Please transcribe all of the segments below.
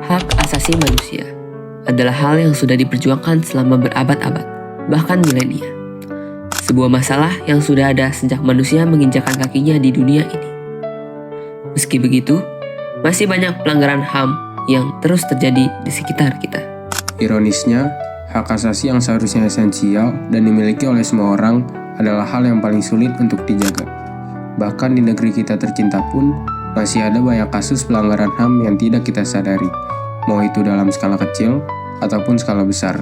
Hak asasi manusia adalah hal yang sudah diperjuangkan selama berabad-abad, bahkan milenia. Sebuah masalah yang sudah ada sejak manusia menginjakkan kakinya di dunia ini. Meski begitu, masih banyak pelanggaran HAM yang terus terjadi di sekitar kita. Ironisnya, hak asasi yang seharusnya esensial dan dimiliki oleh semua orang adalah hal yang paling sulit untuk dijaga. Bahkan di negeri kita tercinta pun, masih ada banyak kasus pelanggaran HAM yang tidak kita sadari, mau itu dalam skala kecil ataupun skala besar.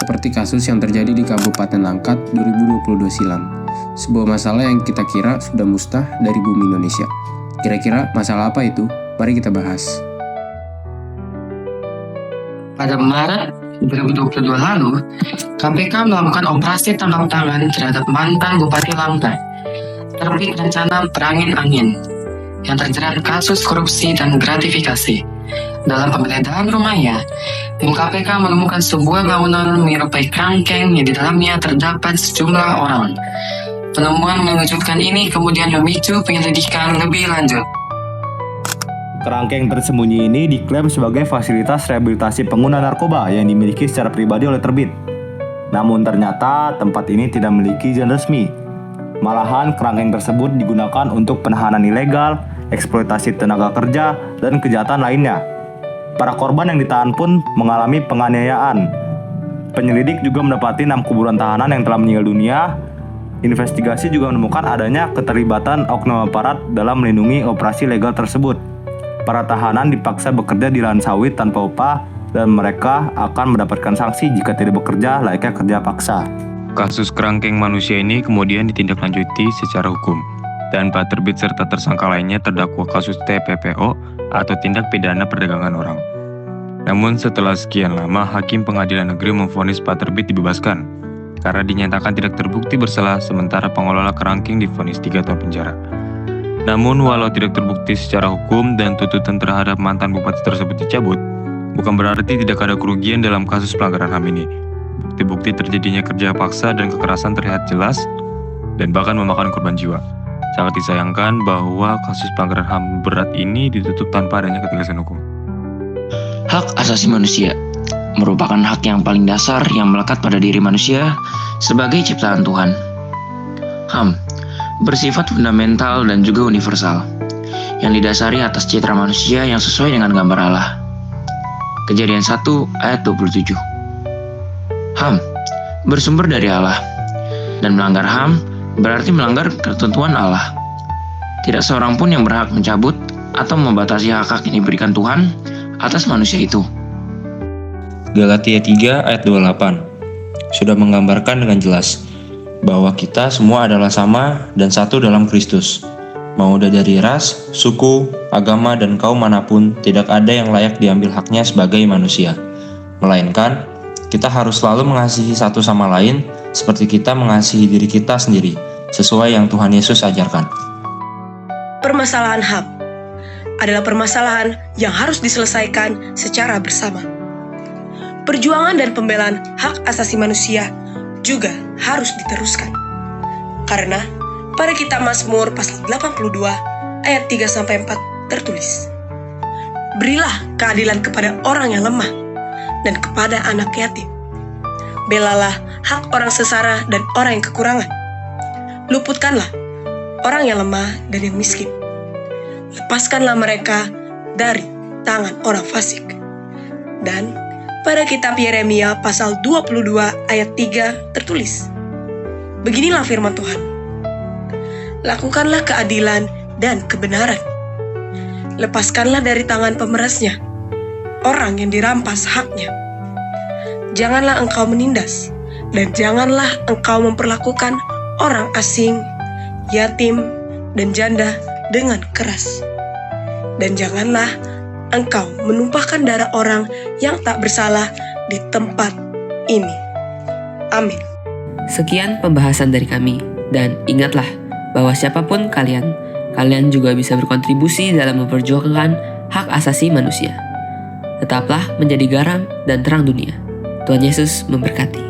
Seperti kasus yang terjadi di Kabupaten Langkat 2022 silam. Sebuah masalah yang kita kira sudah musnah dari bumi Indonesia. Kira-kira masalah apa itu? Mari kita bahas. Pada Maret 2022 lalu, KPK melakukan operasi tangkap tangan terhadap mantan Bupati Langkat, terbit rencana Perangin Angin, yang terjerat kasus korupsi dan gratifikasi. Dalam penggeledahan rumahnya, tim KPK menemukan sebuah bangunan menyerupai kerangkeng yang di dalamnya terdapat sejumlah orang. Penemuan mengejutkan ini kemudian memicu penyelidikan lebih lanjut. Kerangkeng tersembunyi ini diklaim sebagai fasilitas rehabilitasi pengguna narkoba yang dimiliki secara pribadi oleh Terbit. Namun ternyata tempat ini tidak memiliki izin resmi. Malahan kerangkeng tersebut digunakan untuk penahanan ilegal, eksploitasi tenaga kerja, dan kejahatan lainnya. Para korban yang ditahan pun mengalami penganiayaan. Penyelidik juga mendapati 6 kuburan tahanan yang telah meninggal dunia. Investigasi juga menemukan adanya keterlibatan oknum aparat dalam melindungi operasi legal tersebut. Para tahanan dipaksa bekerja di lahan sawit tanpa upah dan mereka akan mendapatkan sanksi jika tidak bekerja layaknya kerja paksa. Kasus kerangkeng manusia ini kemudian ditindaklanjuti secara hukum, dan Pak Terbit serta tersangka lainnya terdakwa kasus TPPO atau tindak pidana perdagangan orang. Namun setelah sekian lama, Hakim Pengadilan Negeri memvonis Pak Terbit dibebaskan karena dinyatakan tidak terbukti bersalah, sementara pengelola kerangkeng divonis 3 tahun penjara. Namun walau tidak terbukti secara hukum dan tuntutan terhadap mantan bupati tersebut dicabut, bukan berarti tidak ada kerugian dalam kasus pelanggaran HAM ini. Bukti-bukti terjadinya kerja paksa dan kekerasan terlihat jelas dan bahkan memakan korban jiwa. Sangat disayangkan bahwa kasus pelanggaran HAM berat ini ditutup tanpa adanya ketegasan hukum. Hak asasi manusia merupakan hak yang paling dasar yang melekat pada diri manusia sebagai ciptaan Tuhan. HAM bersifat fundamental dan juga universal, yang didasari atas citra manusia yang sesuai dengan gambar Allah. Kejadian 1 ayat 27. HAM bersumber dari Allah, dan melanggar HAM berarti melanggar ketentuan Allah. Tidak seorang pun yang berhak mencabut atau membatasi hak-hak yang diberikan Tuhan atas manusia itu. Galatia 3 ayat 28 sudah menggambarkan dengan jelas bahwa kita semua adalah sama dan satu dalam Kristus. Mau dari ras, suku, agama, dan kaum manapun, tidak ada yang layak diambil haknya sebagai manusia. Melainkan, kita harus selalu mengasihi satu sama lain seperti kita mengasihi diri kita sendiri, sesuai yang Tuhan Yesus ajarkan. Permasalahan HAM adalah permasalahan yang harus diselesaikan secara bersama. Perjuangan dan pembelaan hak asasi manusia juga harus diteruskan. Karena pada kitab Mazmur pasal 82 ayat 3-4 tertulis, "Berilah keadilan kepada orang yang lemah dan kepada anak yatim. Belalah hak orang sesara dan orang yang kekurangan. Luputkanlah orang yang lemah dan yang miskin. Lepaskanlah mereka dari tangan orang fasik." Dan pada kitab Yeremia pasal 22 ayat 3 tertulis, "Beginilah firman Tuhan, lakukanlah keadilan dan kebenaran. Lepaskanlah dari tangan pemerasnya orang yang dirampas haknya. Janganlah engkau menindas, dan janganlah engkau memperlakukan orang asing, yatim, dan janda dengan keras. Dan janganlah engkau menumpahkan darah orang yang tak bersalah di tempat ini. Amin." Sekian pembahasan dari kami, dan ingatlah bahwa siapapun kalian juga bisa berkontribusi dalam memperjuangkan hak asasi manusia. Tetaplah menjadi garam dan terang dunia. Tuhan Yesus memberkati.